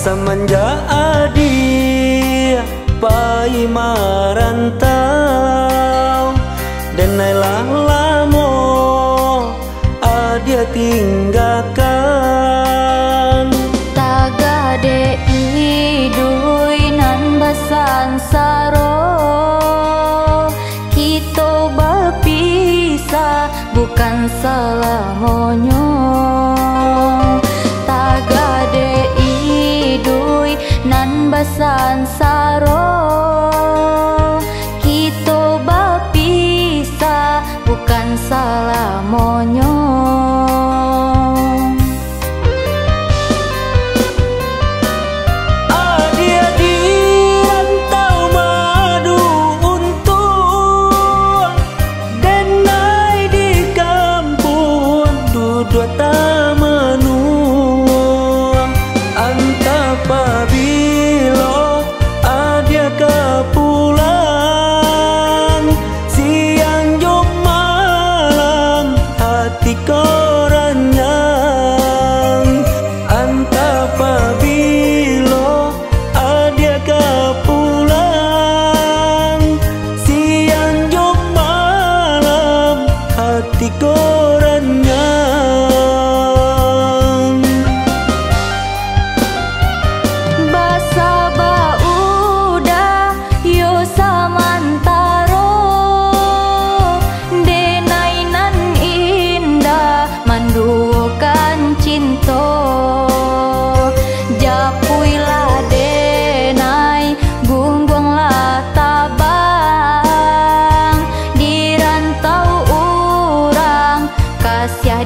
Semenjak adia pai marantau, denailah lamo adia tinggalkan. Tagade idui nan basan saro, kita berpisah bukan selamanya. Tagade idui nan basan saro, kita berpisah bukan selamanya.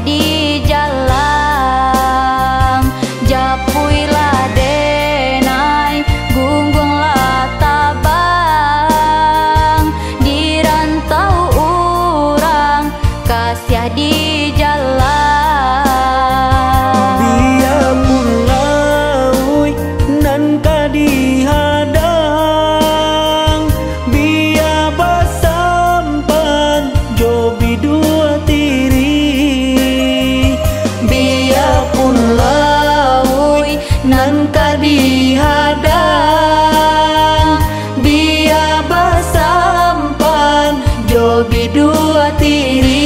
Di jalan japuilah denai gunggunglah tabang, di rantau urang kasih di jalan. Biarpun laui nan kadihadang, biar basampan jobi dua tiri. Nan kadihadang, biar basampan jobi dua tiri.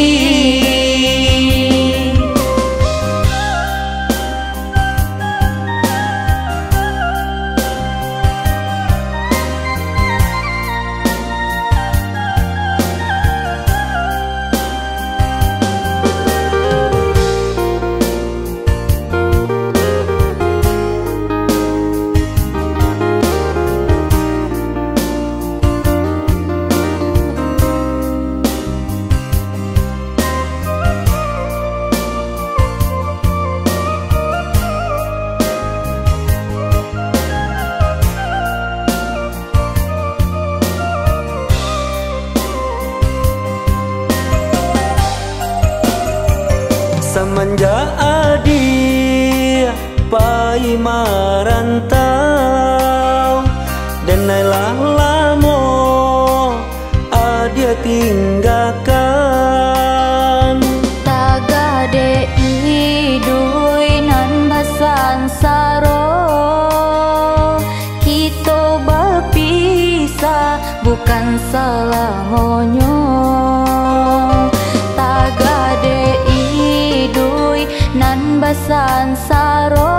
Semenjak adia pai marantau, denailah lamo adia tinggalkan. Tagade idui nan basan saro, kita berpisah bukan selamanya. Tagade idui nan basan saro,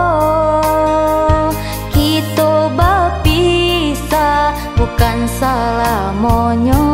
kita berpisah bukan selamanya.